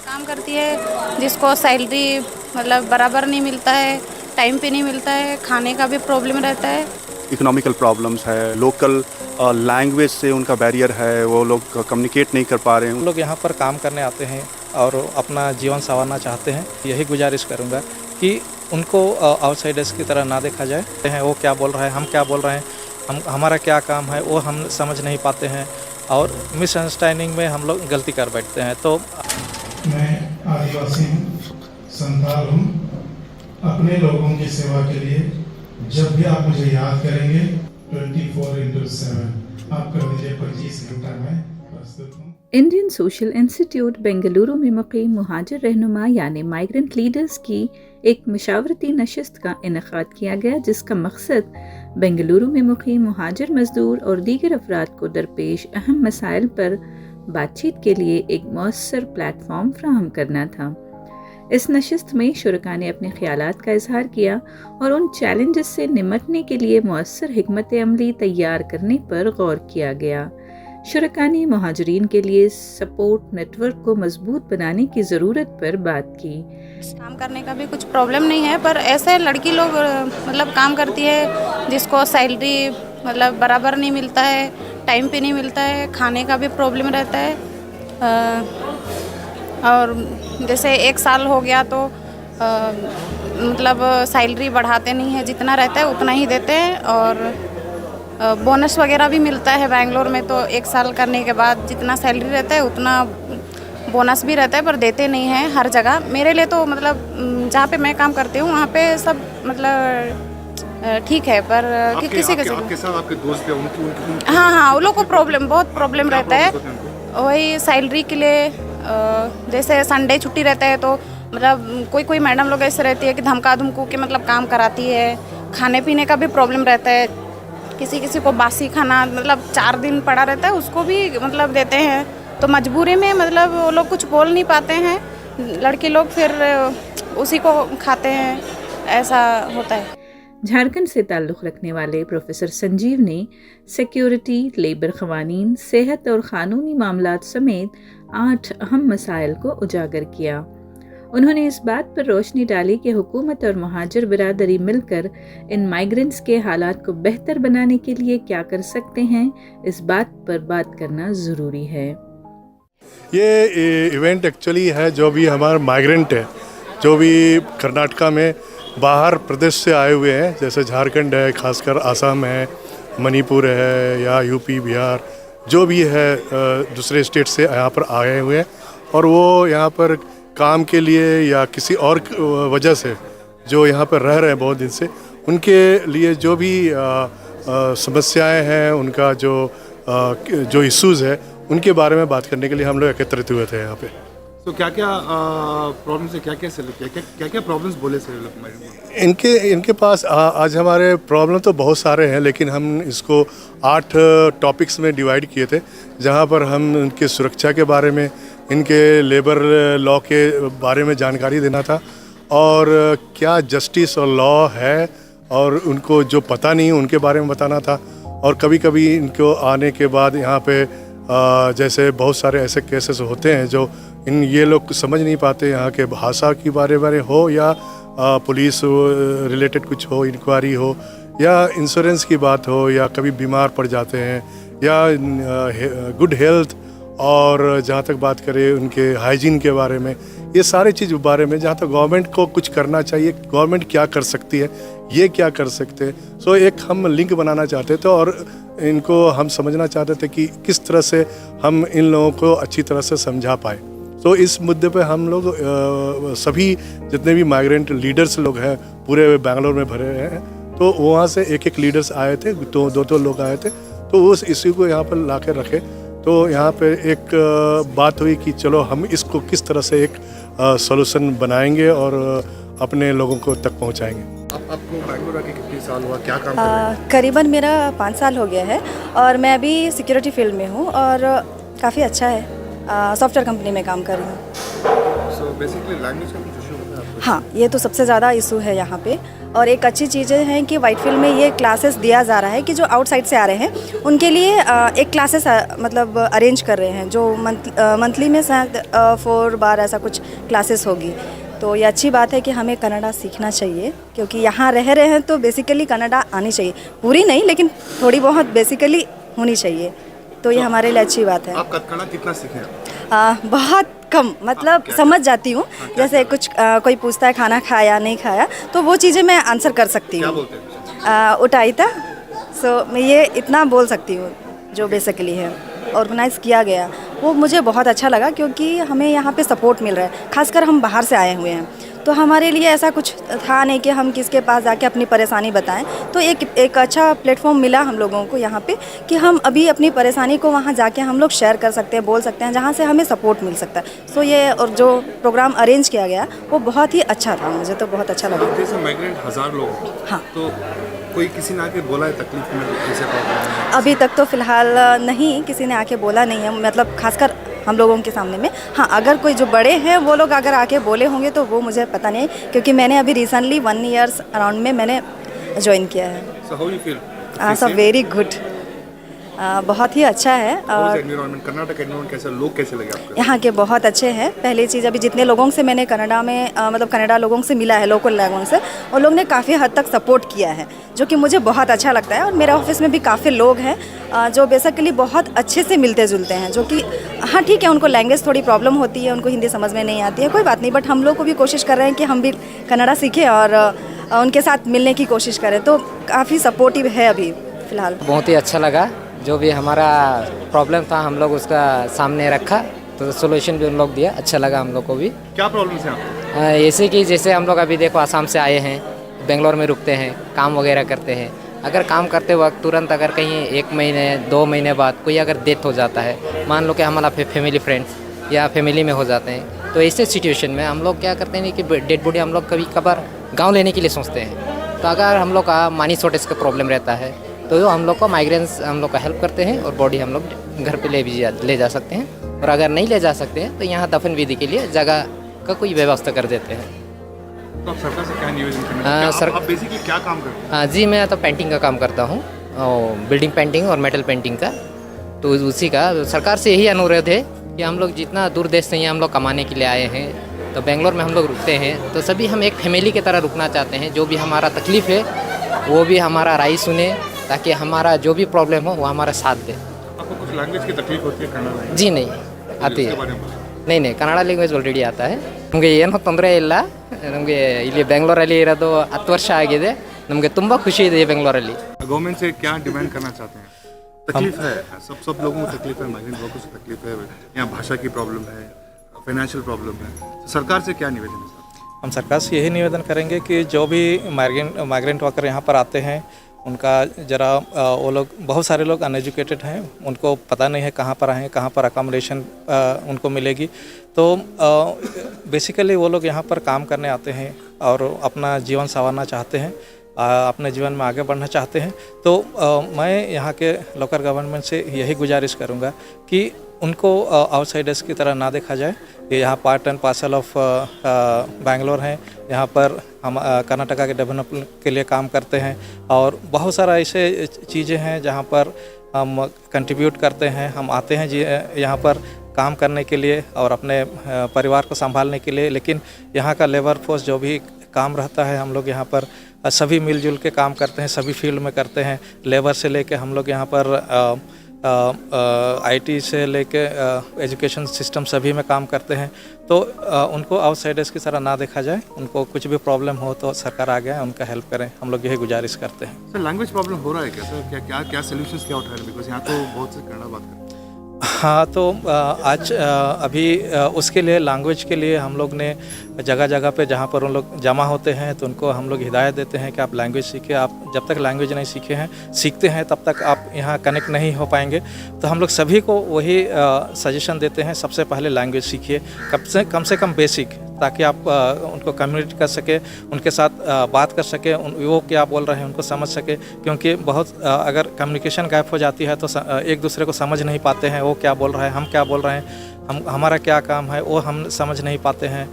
काम करती है जिसको सैलरी मतलब बराबर नहीं मिलता है, टाइम पे नहीं मिलता है, खाने का भी प्रॉब्लम रहता है। इकोनॉमिकल प्रॉब्लम्स है, लोकल लैंग्वेज से उनका बैरियर है, वो लोग कम्युनिकेट नहीं कर पा रहे हैं। लोग यहाँ पर काम करने आते हैं और अपना जीवन संवारना चाहते हैं। यही गुजारिश करूँगा कि उनको आउटसाइडर्स की तरह ना देखा जाए। वो क्या बोल रहा है, हम क्या बोल रहे हैं, हमारा क्या काम है वो हम समझ नहीं पाते हैं और मिसअंडरस्टैंडिंग में हम लोग गलती कर बैठते हैं। तो मैं आदिवासी हूँ, संथाल हूँ। अपने लोगों की सेवा के लिए जब भी आप मुझे याद करेंगे 24/7 आप कर दीजिए 25 घंटा मैं प्रस्तुत हूँ। इंडियन सोशल इंस्टीट्यूट बेंगलुरु में मुक़ीम मुहाजिर रहनुमा यानी माइग्रेंट लीडर्स की एक मशावरती नशिस्त का इनेकाद किया गया, जिसका मकसद बेंगलुरु में मुक़ीम मुहाजिर मजदूर और दीगर अफराद को दरपेश अहम मसाइल पर बातचीत के लिए एक मौसर प्लेटफॉर्म फ्राहम करना था। इस नशिस्त में शुरका ने अपने ख्यालात का इजहार किया और उन चैलेंजेस से निमटने के लिए मौसर हिकमत अमली तैयार करने पर गौर किया गया। शुरका ने मुहाजिरीन के लिए सपोर्ट नेटवर्क को मजबूत बनाने की ज़रूरत पर बात की। काम करने का भी कुछ प्रॉब्लम नहीं है, पर ऐसे लड़की लोग मतलब काम करती है जिसको सैलरी मतलब बराबर नहीं मिलता है, टाइम पे नहीं मिलता है, खाने का भी प्रॉब्लम रहता है। और जैसे 1 साल हो गया तो मतलब सैलरी बढ़ाते नहीं है, जितना रहता है उतना ही देते हैं। और बोनस वगैरह भी मिलता है बेंगलोर में, तो 1 साल करने के बाद जितना सैलरी रहता है उतना बोनस भी रहता है, पर देते नहीं हैं हर जगह। मेरे लिए तो मतलब जहाँ पे मैं काम करती हूँ वहाँ पे सब मतलब ठीक है, पर किसी के आपके साथ आपके दोस्त हैं उनकी हाँ उन लोग को बहुत प्रॉब्लम रहता है। वही सैलरी के लिए जैसे संडे छुट्टी रहता है तो मतलब कोई मैडम लोग ऐसे रहती है कि धमका धमकू के मतलब काम कराती है। खाने पीने का भी प्रॉब्लम रहता है, किसी को बासी खाना मतलब 4 दिन पड़ा रहता है उसको भी मतलब देते हैं, तो मजबूरी में मतलब वो लोग कुछ बोल नहीं पाते हैं, लड़के लोग फिर उसी को खाते हैं, ऐसा होता है। झारखंड से ताल्लुक़ रखने वाले प्रोफेसर संजीव ने सिक्योरिटी, लेबर क़वानीन, सेहत और क़ानूनी मामलात समेत 8 अहम मसाइल को उजागर किया। उन्होंने इस बात पर रोशनी डाली कि हुकूमत और मुहाजिर बिरादरी मिलकर इन माइग्रेंट्स के हालात को बेहतर बनाने के लिए क्या कर सकते हैं, इस बात पर बात करना ज़रूरी है। ये इवेंट एक्चुअली है जो भी हमारा माइग्रेंट है, जो भी कर्नाटका में बाहर प्रदेश से आए हुए हैं, जैसे झारखंड है, खासकर आसाम है, मणिपुर है या यूपी, बिहार, जो भी है दूसरे स्टेट से यहाँ पर आए हुए हैं और वो यहाँ पर काम के लिए या किसी और वजह से जो यहाँ पर रह रहे हैं बहुत दिन से, उनके लिए जो भी समस्याएं हैं, उनका जो इश्यूज़ है, उनके बारे में बात करने के लिए हम लोग एकत्रित हुए थे यहाँ पे। तो क्या क्या प्रॉब्लम्स है, क्या क्या प्रॉब्लम्स बोले से इनके पास आज हमारे प्रॉब्लम तो बहुत सारे हैं, लेकिन हम इसको 8 टॉपिक्स में डिवाइड किए थे, जहाँ पर हम इनके सुरक्षा के बारे में, इनके लेबर लॉ के बारे में जानकारी देना था और क्या जस्टिस और लॉ है और उनको जो पता नहीं उनके बारे में बताना था। और कभी कभी इनको आने के बाद यहाँ पे जैसे बहुत सारे ऐसे केसेस होते हैं जो ये लोग समझ नहीं पाते, यहाँ के भाषा की बारे में हो या पुलिस रिलेटेड कुछ हो, इंक्वायरी हो या इंश्योरेंस की बात हो या कभी बीमार पड़ जाते हैं या गुड हेल्थ, और जहाँ तक बात करें उनके हाइजीन के बारे में, ये सारी चीज़ बारे में जहाँ तक गवर्नमेंट को कुछ करना चाहिए, गवर्नमेंट क्या कर सकती है, ये क्या कर सकते हैं। सो एक हम लिंक बनाना चाहते थे और इनको हम समझना चाहते थे कि किस तरह से हम इन लोगों को अच्छी तरह से समझा पाए। तो इस मुद्दे पे हम लोग सभी जितने भी माइग्रेंट लीडर्स लोग हैं पूरे बेंगलोर में भरे हैं, तो वहाँ से एक लीडर्स आए थे, तो 2 लोग आए थे, तो उस इश्यू को यहाँ पर ला कर रखे। तो यहाँ पे एक बात हुई कि चलो हम इसको किस तरह से एक सॉल्यूशन बनाएंगे और अपने लोगों को तक पहुँचाएंगे। आपको बैंगलोर आके कितने साल हुआ, क्या काम कर रहे हैं? करीबन मेरा 5 साल हो गया है और मैं अभी सिक्योरिटी फील्ड में हूँ और काफ़ी अच्छा है, सॉफ्टवेयर कंपनी में काम कर रही हूँ। So basically लैंग्वेज का कुछ इशू होता है आपको? हाँ, ये तो सबसे ज़्यादा इशू है यहाँ पे और एक अच्छी चीज़ें हैं कि वाइट फील्ड में ये क्लासेस दिया जा रहा है कि जो आउटसाइड से आ रहे हैं उनके लिए एक क्लासेस मतलब अरेंज कर रहे हैं, जो मंथली में शायद 4 बार ऐसा कुछ क्लासेस होगी। तो ये अच्छी बात है कि हमें कन्नड़ा सीखना चाहिए, क्योंकि यहाँ रह रहे हैं तो बेसिकली कन्नड़ा आनी चाहिए, पूरी नहीं लेकिन थोड़ी बहुत बेसिकली होनी चाहिए। तो ये हमारे लिए अच्छी बात है। आप कन्नड़ा कितना सीखे हैं? बहुत कम, मतलब समझ जाती हूँ। जैसे कुछ कोई पूछता है खाना खाया नहीं खाया, तो वो चीज़ें मैं आंसर कर सकती क्या हूँ। बोलते हैं? उठाई था, सो मैं ये इतना बोल सकती हूँ जो बेसिकली है। ऑर्गेनाइज़ किया गया वो मुझे बहुत अच्छा लगा, क्योंकि हमें यहाँ पे सपोर्ट मिल रहा है, खासकर हम बाहर से आए हुए हैं, तो हमारे लिए ऐसा कुछ था नहीं कि हम किसके पास जाके अपनी परेशानी बताएं। तो एक अच्छा प्लेटफॉर्म मिला हम लोगों को यहाँ पे कि हम अभी अपनी परेशानी को वहाँ जाके हम लोग शेयर कर सकते हैं, बोल सकते हैं, जहाँ से हमें सपोर्ट मिल सकता है। सो ये और जो प्रोग्राम अरेंज किया गया वो बहुत ही अच्छा था, मुझे तो बहुत अच्छा लगा। जैसे माइग्रेंट 1000 लोग हैं, हाँ, तो कोई किसी ने आके बोला है तकलीफ में कैसे प्रॉब्लम है? अभी तक तो फ़िलहाल नहीं, किसी ने आके बोला नहीं है, मतलब खासकर हम लोगों के सामने में। हाँ, अगर कोई जो बड़े हैं वो लोग अगर आके बोले होंगे तो वो मुझे पता नहीं, क्योंकि मैंने अभी रिसेंटली 1 ईयर्स अराउंड में मैंने ज्वाइन किया है। So how you feel? सब वेरी गुड, बहुत ही अच्छा है। और एनवायरनमेंट, कर्नाटक एनवायरनमेंट कैसा, लोग कैसे लगे आपको? यहाँ के बहुत अच्छे हैं। पहली चीज़, अभी जितने लोगों से मैंने कनाडा में मतलब कनाडा लोगों से मिला है, लोकल लोगों से, उन लोग ने काफ़ी हद तक सपोर्ट किया है, जो कि मुझे बहुत अच्छा लगता है। और मेरे ऑफिस में भी काफ़ी लोग हैं जो बेसिकली बहुत अच्छे से मिलते जुलते हैं, जो कि हाँ ठीक है, उनको लैंग्वेज थोड़ी प्रॉब्लम होती है, उनको हिंदी समझ में नहीं आती है, कोई बात नहीं, बट हम लोग को भी कोशिश कर रहे हैं कि हम भी कन्नड़ा सीखें और उनके साथ मिलने की कोशिश करें। तो काफ़ी सपोर्टिव है अभी फ़िलहाल। बहुत ही अच्छा लगा, जो भी हमारा प्रॉब्लम था हम लोग उसका सामने रखा, तो सोल्यूशन भी उन लोग दिया, अच्छा लगा हम लोग को भी। क्या प्रॉब्लम्स हैं आपको? ऐसे कि जैसे हम लोग अभी देखो आसाम से आए हैं, बेंगलोर में रुकते हैं, काम वगैरह करते हैं, अगर काम करते वक्त तुरंत अगर कहीं 1 महीने 2 महीने बाद कोई अगर डेथ हो जाता है, मान लो कि हमारा फैमिली फ्रेंड्स या फैमिली में हो जाते हैं, तो ऐसे सिचुएशन में हम लोग क्या करते हैं कि डेड बॉडी हम लोग कभी कभार गाँव लेने के लिए सोचते हैं। तो अगर हम लोग का मनी शॉर्टेज का प्रॉब्लम रहता है तो हम लोग को माइग्रेंस हम लोग का हेल्प करते हैं और बॉडी हम लोग घर पे ले जा सकते हैं। और अगर नहीं ले जा सकते हैं तो यहाँ दफन विधि के लिए जगह का कोई व्यवस्था कर देते हैं। तो आप सरकार से क्या निवेदन करना? आप बेसिकली क्या काम करते हैं? जी, मैं तो पेंटिंग का काम करता हूँ, बिल्डिंग पेंटिंग और मेटल पेंटिंग का। तो उसी का सरकार से यही अनुरोध है कि हम लोग जितना दूर देश से हम लोग कमाने के लिए आए हैं, तो बेंगलोर में हम लोग रुकते हैं, तो सभी हम एक फैमिली की तरह रुकना चाहते हैं। जो भी हमारा तकलीफ़ है वो भी हमारा राय सुने, ताकि हमारा जो भी प्रॉब्लम हो वो हमारा साथ दे। आपको कुछ लैंग्वेज की तकलीफ होती है कन्नड़? जी नहीं, आती है। नहीं, ಕನ್ನಡ ಲ್ಯಾಂಗ್ವೇಜ್ ಆಲ್ರೆಡಿ ಆತಾ है। ನಮಗೆ ಏನೂ ತೊಂದರೆ ಇಲ್ಲ, ನಮಗೆ ಇಲ್ಲಿ ಬೆಂಗಳೂರಲ್ಲಿ ಇರೋದು 10 ವರ್ಷ ಆಗಿದೆ, ನಮಗೆ ತುಂಬ ಖುಷಿ ಇದೆ ಬೆಂಗಳೂರಲ್ಲಿ। गवर्नमेंट से क्या डिमांड करना चाहते हैं? तकलीफ है, सब लोगों को तकलीफ है, माइग्रेंट वर्कर्स को तकलीफ है, यहाँ भाषा की प्रॉब्लम है, फाइनेंशियल प्रॉब्लम है, सरकार से क्या निवेदन है? हम सरकार से यही निवेदन करेंगे कि जो भी माइग्रेंट वर्कर यहाँ पर आते हैं उनका ज़रा वो लोग, बहुत सारे लोग अनएजुकेटेड हैं, उनको पता नहीं है कहाँ पर आए, कहाँ पर अकोमोडेशन उनको मिलेगी। तो बेसिकली वो लोग यहाँ पर काम करने आते हैं और अपना जीवन संवारना चाहते हैं, अपने जीवन में आगे बढ़ना चाहते हैं। तो मैं यहाँ के लोकल गवर्नमेंट से यही गुजारिश करूँगा कि उनको आउटसाइडर्स की तरह ना देखा जाए। ये यहाँ part and parcel of Bangalore हैं, यहाँ पर हम कर्नाटका के डेवलपमेंट के लिए काम करते हैं और बहुत सारा ऐसे चीज़ें हैं जहाँ पर हम कंट्रीब्यूट करते हैं। हम आते हैं जी यहाँ पर काम करने के लिए और अपने परिवार को संभालने के लिए, लेकिन यहाँ का लेबर फोर्स जो भी काम रहता है, हम लोग यहाँ पर सभी मिलजुल के काम करते हैं, सभी फील्ड में करते हैं। लेबर से लेके हम लोग यहाँ पर आईटी से लेके एजुकेशन सिस्टम सभी में काम करते हैं। तो उनको आउटसाइडर्स की तरह ना देखा जाए, उनको कुछ भी प्रॉब्लम हो तो सरकार आ गया उनका हेल्प करें, हम लोग यही गुजारिश करते हैं। सर, लैंग्वेज प्रॉब्लम हो रहा है क्या सर? क्या सॉल्यूशंस क्या उठा रहे हैं? बिकॉज यहाँ तो बहुत से कन्नड़ा बात करते हैं। हाँ, तो आज अभी उसके लिए लैंग्वेज के लिए हम लोग ने जगह जगह पे जहाँ पर उन लोग जमा होते हैं तो उनको हम लोग हिदायत देते हैं कि आप लैंग्वेज सीखें। आप जब तक लैंग्वेज नहीं सीखते हैं तब तक आप यहाँ कनेक्ट नहीं हो पाएंगे। तो हम लोग सभी को वही सजेशन देते हैं, सबसे पहले लैंग्वेज सीखिए, कम से कम बेसिक, ताकि आप उनको कम्युनिकेट कर सके, उनके साथ बात कर सके, वो क्या बोल रहे हैं उनको समझ सके। क्योंकि बहुत अगर कम्युनिकेशन गैप हो जाती है तो एक दूसरे को समझ नहीं पाते हैं, वो क्या बोल रहा है, हम क्या बोल रहे हैं। हम हमारा क्या काम है वो हम समझ नहीं पाते हैं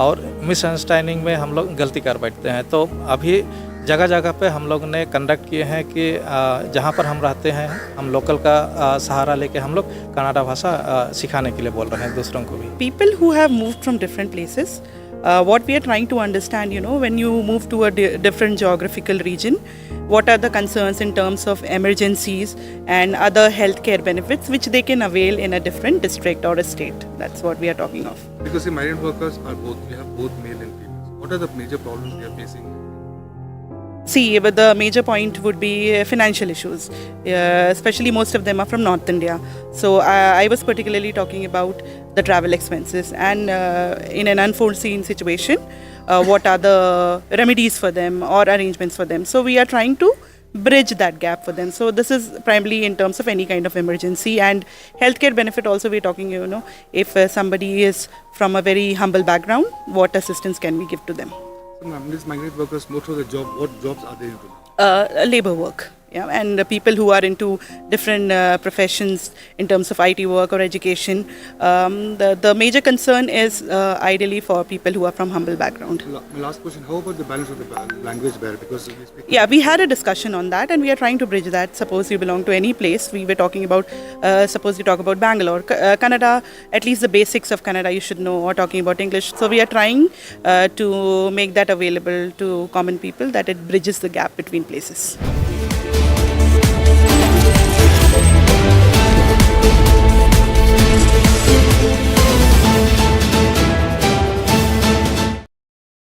और मिसअंडरस्टैंडिंग में हम लोग गलती कर बैठते हैं। तो अभी जगह जगह पे हम लोग ने कंडक्ट किए हैं कि जहाँ पर हम रहते हैं हम लोकल का सहारा लेके हम लोग कन्नड़ा भाषा सिखाने के लिए बोल रहे हैं दूसरों को भी। People who have moved from different places, what we are trying to understand, when you move to a different geographical region, what are the concerns in terms of emergencies and other healthcare benefits which they can avail in a different district or a state. That's what we are talking of. Because the migrant workers are both, we have both male and female. What are the major problems we are facing? See, but the major point would be financial issues. Especially most of them are from North India. So I was particularly talking about the travel expenses and in an unforeseen situation, what are the remedies for them or arrangements for them. So we are trying to bridge that gap for them. So this is primarily in terms of any kind of emergency and healthcare benefit also we're talking, if somebody is from a very humble background, what assistance can we give to them? So, ma'am, these migrant workers, most of the job, what jobs are they into? Labor work. Yeah, and people who are into different professions in terms of IT work or education. The major concern is ideally for people who are from humble background. My last question, how about the balance of the language barrier? Because we speak... Yeah, we had a discussion on that and we are trying to bridge that. Suppose you belong to any place, we were talking about, suppose you talk about Bangalore, Kannada, at least the basics of Kannada you should know, or talking about English. So we are trying to make that available to common people, that it bridges the gap between places.